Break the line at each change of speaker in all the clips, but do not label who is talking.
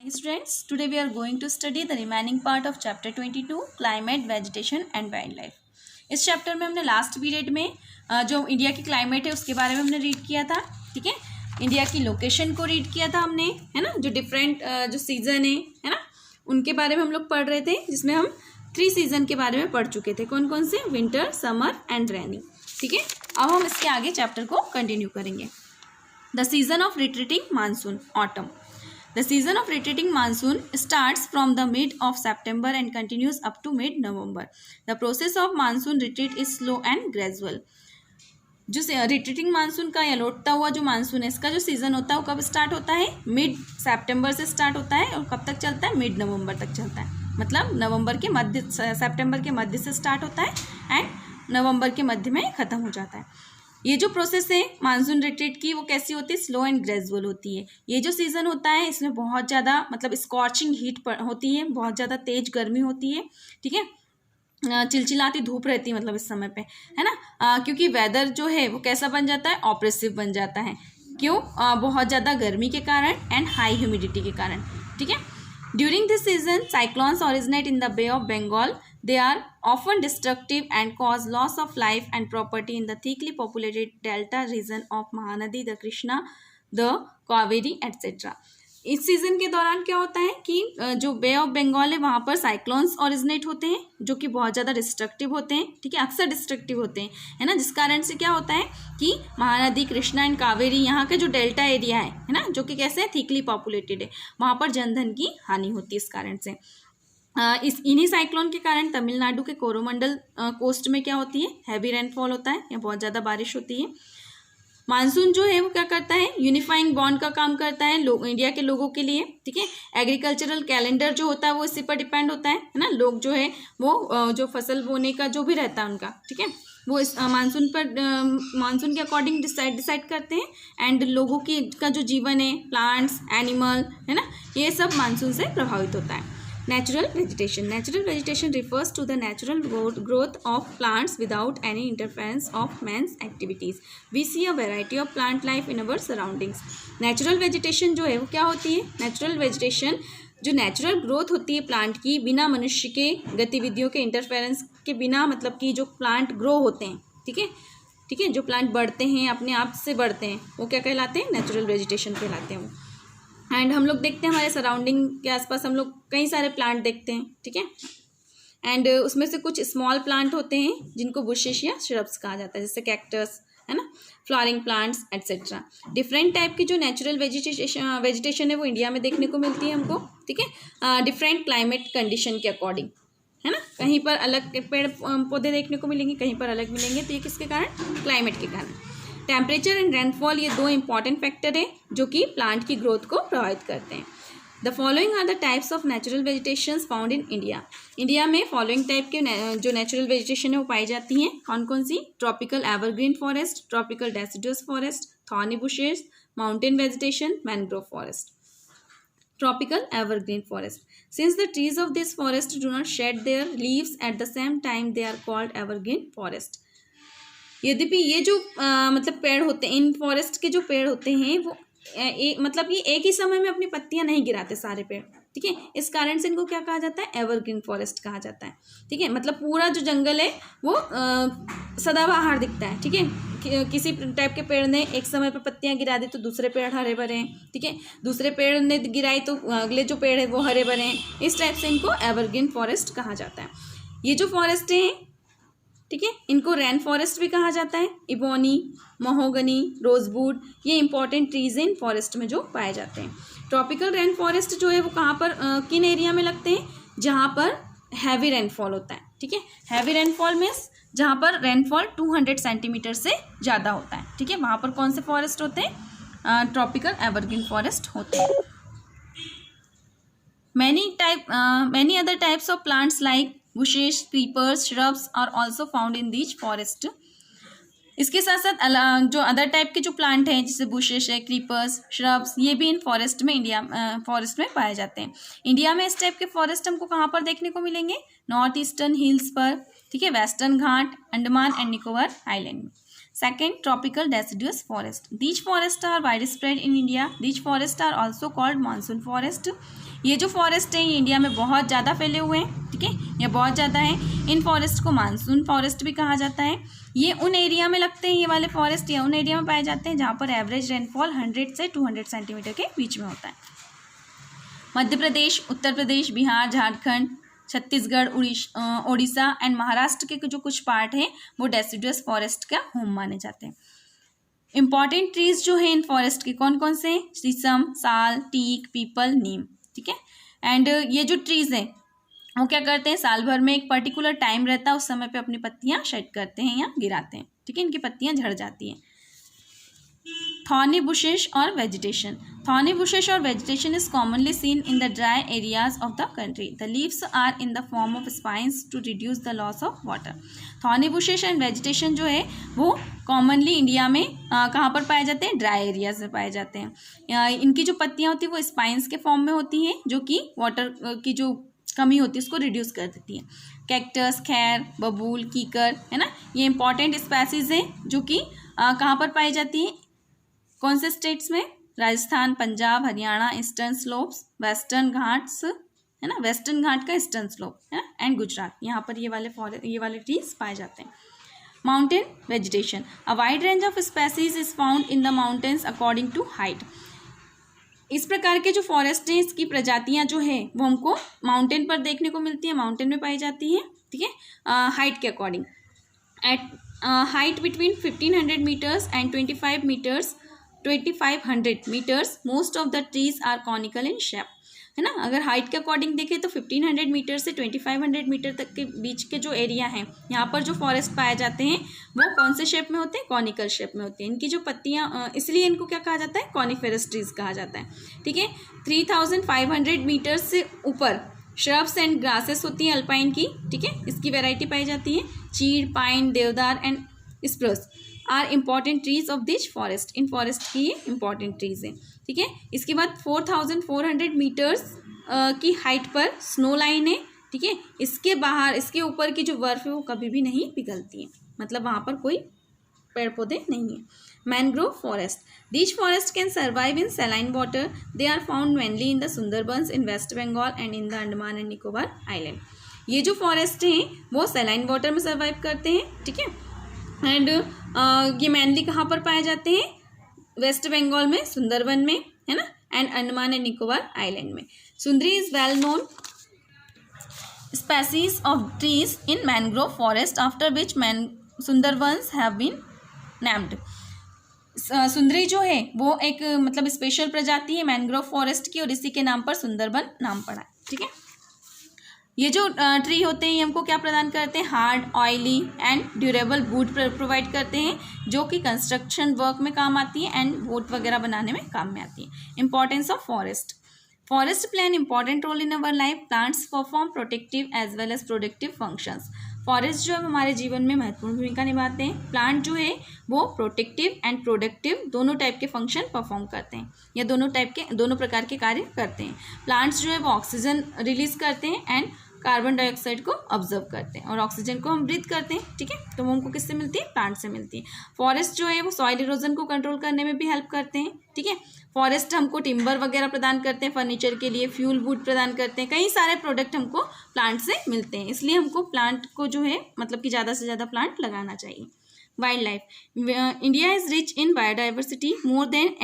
Students, today we are going to study the remaining part of chapter 22 climate, vegetation and wildlife. इस chapter में हमने last period में जो India की climate है उसके बारे में हमने रीड किया था. ठीक है, इंडिया की लोकेशन को रीड किया था हमने, है ना. जो डिफरेंट जो सीजन है ना, उनके बारे में हम लोग पढ़ रहे थे, जिसमें हम 3 सीजन के बारे में पढ़ चुके थे. कौन कौन से? Winter, summer and rainy. ठीक है, अब हम इसके आगे चैप्टर को कंटिन्यू करेंगे. The season of retreating monsoon, autumn. The season of retreating monsoon starts from the mid of September and continues up to mid-November. The process of monsoon retreat is slow and gradual. जो retreating monsoon का या लौटता हुआ जो monsoon है, इसका जो season होता है वो कब स्टार्ट होता है? मिड सितंबर से स्टार्ट होता है और कब तक चलता है? मिड नवंबर तक चलता है. मतलब नवंबर के मध्य, सितंबर के मध्य से स्टार्ट होता है एंड नवंबर के मध्य में ख़त्म हो जाता है. ये जो प्रोसेस है मानसून रिट्रीट की, वो कैसी होती है? स्लो एंड ग्रेजुअल होती है. ये जो सीज़न होता है इसमें बहुत ज़्यादा मतलब स्कॉचिंग हीट होती है, बहुत ज़्यादा तेज गर्मी होती है. ठीक है, चिलचिलाती धूप रहती है मतलब इस समय पे, है ना. क्योंकि वेदर जो है वो कैसा बन जाता है? ऑप्रेसिव बन जाता है. क्यों? बहुत ज़्यादा गर्मी के कारण एंड हाई ह्यूमिडिटी के कारण. ठीक है, during this season cyclones originate in the Bay of Bengal. They are often destructive and cause loss of life and property in the thickly populated delta region of Mahanadi, the Krishna, the Kaveri, etc. इस season के दौरान क्या होता है कि जो बे of Bengal है वहाँ पर साइक्लोन्स ओरिजिनेट होते हैं जो कि बहुत ज़्यादा डिस्ट्रक्टिव होते हैं. ठीक है, अक्सर डिस्ट्रक्टिव होते हैं, है ना. जिस कारण से क्या होता है कि महानदी, कृष्णा एंड कावेरी, यहाँ के जो डेल्टा एरिया है ना, जो कि कैसे है? थिकली पॉपुलेटेड है, वहाँ पर जनधन की हानि होती है. इस कारण से इन्हीं साइक्लोन के कारण तमिलनाडु के कोरोमंडल कोस्ट में क्या होती है? हैवी रेनफॉल होता है या बहुत ज़्यादा बारिश होती है. मानसून जो है वो क्या करता है? यूनिफाइंग बॉन्ड का काम करता है इंडिया के लोगों के लिए. ठीक है, एग्रीकल्चरल कैलेंडर जो होता है वो इसी पर डिपेंड होता है ना. लोग जो है वो जो फसल बोने का जो भी रहता है उनका, ठीक है, वो इस मानसून पर मानसून के अकॉर्डिंग डिसाइड करते हैं. एंड लोगों की का जो जीवन है, प्लांट्स, एनिमल, है ना, ये सब मानसून से प्रभावित होता है. Natural vegetation. Natural vegetation refers to the natural growth of plants without any interference of man's activities. We see a variety of plant life in our surroundings. Natural vegetation जो है वो क्या होती है? Natural vegetation जो natural growth होती है plant की, बिना मनुष्य के गतिविधियों के इंटरफेरेंस के बिना, मतलब कि जो प्लांट ग्रो होते हैं, ठीक है, ठीक है, जो प्लांट बढ़ते हैं, अपने आप से बढ़ते हैं, वो क्या कहलाते हैं? नेचुरल वेजिटेशन कहलाते हैं वो. एंड हम लोग देखते हैं हमारे सराउंडिंग के आसपास हम लोग कई सारे प्लांट देखते हैं. ठीक है, एंड उसमें से कुछ स्मॉल प्लांट होते हैं जिनको बुशेस या श्रब्स कहा जाता है, जैसे कैक्टस, है ना, flowering plants etcetera. Different type की जो नेचुरल वेजिटेशन है वो इंडिया में देखने को मिलती है हमको. ठीक है, डिफरेंट क्लाइमेट कंडीशन के अकॉर्डिंग, है ना. कहीं पर अलग पेड़ पौधे देखने को मिलेंगे, कहीं पर अलग मिलेंगे. तो ये किसके कारण? क्लाइमेट के कारण. टेम्परेचर एंड रेनफॉल, ये 2 इंपॉर्टेंट फैक्टर हैं जो कि प्लांट की ग्रोथ को प्रभावित करते हैं. The following are the types of natural vegetations found in India. India में फॉलोइंग टाइप के जो नेचुरल वेजिटेशन है वो पाई जाती हैं. कौन कौन सी? Tropical evergreen forest, tropical deciduous forest, thorny bushes, mountain vegetation, mangrove forest. Tropical evergreen forest. Since the trees of this forest do not shed their leaves at the same time, they are called evergreen forest. यद्यपि ये जो मतलब पेड़ होते हैं, इन forest के जो पेड़ होते हैं वो मतलब ये एक ही समय में अपनी पत्तियां नहीं गिराते सारे पेड़. ठीक है, इस कारण से इनको क्या कहा जाता है? एवरग्रीन फॉरेस्ट कहा जाता है. ठीक है, मतलब पूरा जो जंगल है वो सदाबहार दिखता है. ठीक है, किसी टाइप के पेड़ ने एक समय पर पत्तियां गिरा दी तो दूसरे पेड़ हरे भरे हैं. ठीक है, दूसरे पेड़ ने गिराई तो अगले जो पेड़ है वो हरे भरे हैं. इस टाइप से इनको एवरग्रीन फॉरेस्ट कहा जाता है. ये जो फॉरेस्ट हैं, ठीक है, इनको रेन फॉरेस्ट भी कहा जाता है. इबोनी, महोगनी, रोजवुड, ये इंपॉर्टेंट ट्रीज इन फॉरेस्ट में जो पाए जाते हैं. ट्रॉपिकल रेन फॉरेस्ट जो है वो कहाँ पर किन एरिया में लगते हैं? जहाँ पर हैवी रेनफॉल होता है. ठीक है, हैवी रेनफॉल मीन्स जहाँ पर रेनफॉल 200 सेंटीमीटर से ज़्यादा होता है. ठीक है, वहाँ पर कौन से फॉरेस्ट होते हैं? ट्रॉपिकल एवरग्रीन फॉरेस्ट होते हैं. Many other types of plants like bushes, creepers, shrubs are also found in these forest. इसके साथ साथ जो अदर टाइप के जो प्लांट हैं जैसे बुशेस है, क्रीपर्स, श्रब्स, ये भी इन फॉरेस्ट में फॉरेस्ट में पाए जाते हैं. इंडिया में इस टाइप के फॉरेस्ट हमको कहाँ पर देखने को मिलेंगे? नॉर्थ ईस्टर्न हिल्स पर. ठीक है, western Ghat, Andaman and Nicobar island में. Second, tropical deciduous forest. These forests are widespread in India. These forests are also called monsoon forest. ये जो फॉरेस्ट है ये इंडिया में बहुत ज़्यादा फैले हुए हैं, ठीक है, ये बहुत ज़्यादा है। इन फॉरेस्ट को मानसून फॉरेस्ट भी कहा जाता है। ये उन एरिया में लगते हैं, ये वाले फॉरेस्ट या उन एरिया में पाए जाते हैं जहाँ पर एवरेज रेनफॉल 100 से 200 सेंटीमीटर के बीच में होता है। मध्य प्रदेश, उत्तर प्रदेश, बिहार, झारखंड, छत्तीसगढ़, उड़ीसा एंड महाराष्ट्र के जो कुछ पार्ट हैं वो डेसिडुअस फॉरेस्ट का होम माने जाते हैं। इंपॉर्टेंट ट्रीज जो है इन फॉरेस्ट के कौन कौन से? शीशम, साल, टीक, पीपल, नीम, ठीक है। एंड ये जो ट्रीज हैं वो क्या करते हैं, साल भर में एक पर्टिकुलर टाइम रहता है, उस समय पे अपनी पत्तियां शेड करते हैं या गिराते हैं, ठीक है, इनकी पत्तियां झड़ जाती हैं। थॉर्नी बुशेस और vegetation. Thorny bushes or vegetation is commonly seen in the dry areas of the country. The leaves are in the form of spines to reduce the loss of water. Thorny bushes and vegetation जो है वो commonly India में कहाँ पर पाए जाते हैं? Dry areas में पाए जाते हैं। इनकी जो पत्तियाँ होती हैं वो स्पाइंस के फॉर्म में होती हैं जो कि वाटर की जो कमी होती है उसको रिड्यूस कर देती है। कैक्टस, खैर, बबूल, कीकर, है ना, ये इंपॉर्टेंट स्पैसीज हैं जो कि कहाँ पर पाई जाती हैं? कौन से स्टेट्स में? Rajasthan, Punjab, Haryana, eastern slopes, western Ghats, है ना, वेस्टर्न घाट का ईस्टर्न स्लोप, है ना, एंड गुजरात, यहाँ पर ये वाले ट्रीज पाए जाते हैं। Mountain vegetation. A wide range of species is found in the mountains according to height. इस प्रकार के जो फॉरेस्ट हैं इसकी प्रजातियाँ जो है वो हमको माउंटेन पर देखने को मिलती है, माउंटेन में पाई जाती है, ठीक है, हाइट के according. At height between 1500 metres and 2500 metres most of the trees are conical in shape, है ना। अगर हाइट के अकॉर्डिंग देखें तो 1500 मीटर से 2500 मीटर तक के बीच के जो एरिया हैं यहाँ पर जो फॉरेस्ट पाए जाते हैं वो कौन से शेप में होते हैं? कॉनिकल शेप में होते हैं। इनकी जो पत्तियाँ, इसलिए इनको क्या कहा जाता है? कॉनिफेरस ट्रीज कहा जाता है, ठीक है। 3500 मीटर से ऊपर श्रब्स एंड ग्रासेस होती हैं अल्पाइन की, ठीक है, इसकी वेराइटी पाई जाती है। Chir, pine, deodar and spruce are important trees of this forest. इन फॉरेस्ट की ये इंपॉर्टेंट ट्रीज हैं, ठीक है। इसके बाद 4400 मीटर्स की हाइट पर स्नो लाइन है, ठीक है। इसके बाहर, इसके ऊपर की जो बर्फ है वो कभी भी नहीं पिघलती है, मतलब वहाँ पर कोई पेड़ पौधे नहीं है। Mangrove forest. These forests can survive in saline water. They are found mainly in the Sundarbans in West Bengal and in the Andaman and Nicobar Island. ये जो फॉरेस्ट हैं वो सैलाइन वाटर में सर्वाइव करते हैं, ठीक है। एंड ये मेनली कहाँ पर पाए जाते हैं? वेस्ट बंगाल में, सुंदरबन में, है ना, and Andaman and Nicobar island में। Sundari is well known species of trees in mangrove forest after which Sundarbans have been named. Sundari जो है वो एक मतलब स्पेशल प्रजाति है मैनग्रोव फॉरेस्ट की और इसी के नाम पर सुंदरबन नाम पड़ा है, ठीक है। ये जो ट्री होते हैं ये हमको क्या प्रदान करते हैं? Hard, oily and durable would provide करते हैं जो कि कंस्ट्रक्शन वर्क में काम आती है एंड बोट वगैरह बनाने में काम में आती है। Importance of forest. Forest play an important role in our life. Plants perform protective as well as productive functions. Forest जो है हमारे जीवन में महत्वपूर्ण भूमिका निभाते हैं। प्लांट जो है वो प्रोटेक्टिव एंड प्रोडक्टिव दोनों टाइप के फंक्शन परफॉर्म करते हैं या दोनों प्रकार के कार्य करते हैं। प्लांट्स जो है वो ऑक्सीजन रिलीज करते हैं एंड कार्बन डाइऑक्साइड को ऑब्जर्व करते हैं और ऑक्सीजन को हम ब्रीथ करते हैं, ठीक है। तो वो हमको किससे मिलती है? प्लांट से मिलती है। फॉरेस्ट जो है वो सॉइल इरोजन को कंट्रोल करने में भी हेल्प करते हैं, ठीक है। फॉरेस्ट हमको टिम्बर वगैरह प्रदान करते हैं फर्नीचर के लिए, फ्यूल वुड प्रदान करते हैं, कई सारे प्रोडक्ट हमको प्लांट से मिलते हैं। इसलिए हमको प्लांट को जो है मतलब कि ज़्यादा से ज़्यादा प्लांट लगाना चाहिए। Wild life. India is rich in biodiversity. More than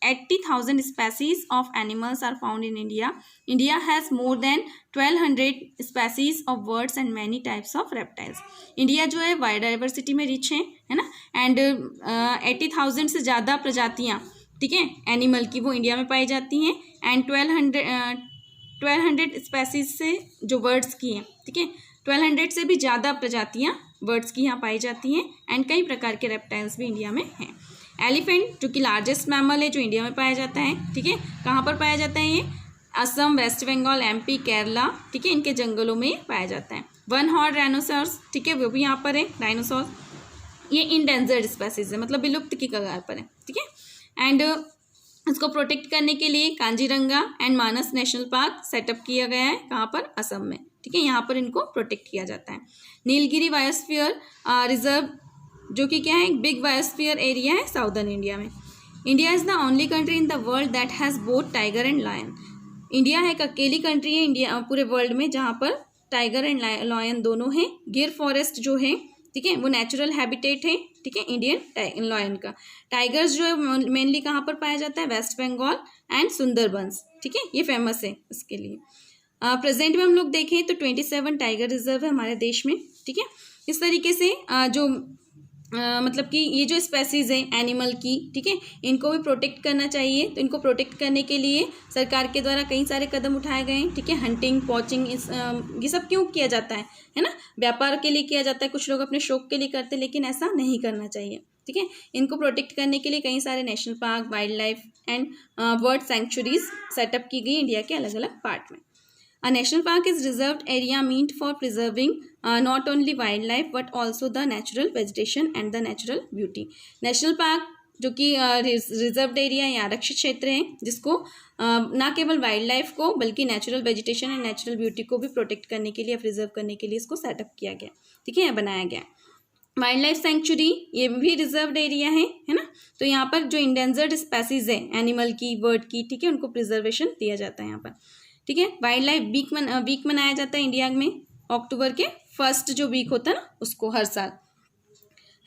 80,000 species of animals are found in India. India has more than 1200 species of birds and many types of reptiles. India जो है बायोडाइवर्सिटी में rich है ना, and 80,000 से ज़्यादा प्रजातियाँ, ठीक है, एनिमल की वो इंडिया में पाई जाती हैं एंड 1200 स्पेसीज से जो बर्ड्स की हैं, ठीक है, 1200 से भी ज़्यादा प्रजातियाँ बर्ड्स की यहाँ पाई जाती हैं एंड कई प्रकार के रेप्टाइल्स भी इंडिया में हैं। एलिफेंट जो कि लार्जेस्ट मैमल है जो इंडिया में पाया जाता है, ठीक है, कहाँ पर पाया जाता है? ये असम, वेस्ट बंगाल, एमपी, केरला, ठीक है, इनके जंगलों में पाया जाता है। वन हॉर्न राइनोसॉर्स, ठीक है, वो भी यहाँ पर है राइनोसॉर्स। ये इंडेंजर्ड स्पेसीज है, मतलब विलुप्त की कगार पर है, ठीक है। एंड इसको प्रोटेक्ट करने के लिए Kaziranga and Manas national park setup किया गया है, कहाँ पर? असम में, ठीक है, यहाँ पर इनको प्रोटेक्ट किया जाता है। नीलगिरी बायोस्फीयर रिजर्व जो कि क्या है, एक बिग बायोस्फीयर एरिया है साउदर्न इंडिया में। India is the only country in the world that has both tiger and lion. India है एक अकेली कंट्री है इंडिया पूरे वर्ल्ड में जहाँ पर टाइगर एंड लायन दोनों हैं। गिर फॉरेस्ट जो है, ठीक है, वो नेचुरल हैबिटेट है, ठीक है, इंडियन लायन का। टाइगर्स जो है मेनली कहाँ पर पाया जाता है, वेस्ट बंगाल एंड सुंदरबंस, ठीक है, ये फेमस है इसके लिए। प्रेजेंट में हम लोग देखें तो 27 टाइगर रिजर्व है हमारे देश में, ठीक है। इस तरीके से जो मतलब कि ये जो स्पेसीज हैं एनिमल की, ठीक है, इनको भी प्रोटेक्ट करना चाहिए। तो इनको प्रोटेक्ट करने के लिए सरकार के द्वारा कई सारे कदम उठाए गए हैं, ठीक है। हंटिंग, पॉचिंग, ये सब क्यों किया जाता है ना, व्यापार के लिए किया जाता है, कुछ लोग अपने शौक के लिए करते हैं, लेकिन ऐसा नहीं करना चाहिए, ठीक है। इनको प्रोटेक्ट करने के लिए कई सारे national park, wildlife and bird sanctuaries set up की गई इंडिया के अलग अलग पार्ट में। A national park is reserved area meant for preserving not only wildlife but also the natural vegetation and the natural beauty. National park जो कि reserved area या आरक्षित क्षेत्र है, जिसको ना केवल वाइल्ड लाइफ को बल्कि natural vegetation and natural beauty को भी प्रोटेक्ट करने के लिए, प्रिजर्व करने के लिए इसको सेटअप किया गया, ठीक है, बनाया गया। वाइल्ड लाइफ सेंचुरी ये भी रिजर्व्ड एरिया है ना। तो यहाँ पर जो इंडेंजर्ड स्पेसीज है एनिमल की, बर्ड की, ठीक है, उनको प्रिजर्वेशन दिया जाता है यहाँ पर, ठीक है। वाइल्ड लाइफ वीक मनाया जाता है इंडिया में, अक्टूबर के फर्स्ट जो वीक होता है ना उसको, हर साल,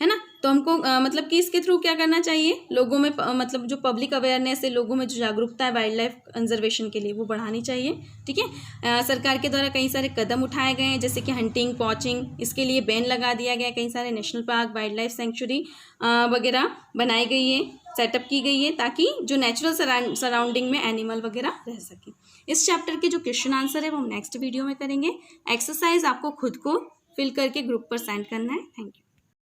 है ना। तो हमको मतलब कि इसके थ्रू क्या करना चाहिए, लोगों में मतलब जो पब्लिक अवेयरनेस है, लोगों में जो जागरूकता है वाइल्ड लाइफ कंजर्वेशन के लिए, वो बढ़ानी चाहिए, ठीक है। सरकार के द्वारा कई सारे कदम उठाए गए हैं, जैसे कि हंटिंग, पॉचिंग, इसके लिए बैन लगा दिया गया है। कई सारे national park, wild life sanctuary वगैरह बनाई गई है, सेटअप की गई है, ताकि जो नेचुरल सराउंडिंग में एनिमल वगैरह रह सके। इस चैप्टर के जो क्वेश्चन आंसर है वो हम नेक्स्ट वीडियो में करेंगे। एक्सरसाइज आपको खुद को फिल करके ग्रुप पर सेंड करना है। Thank you.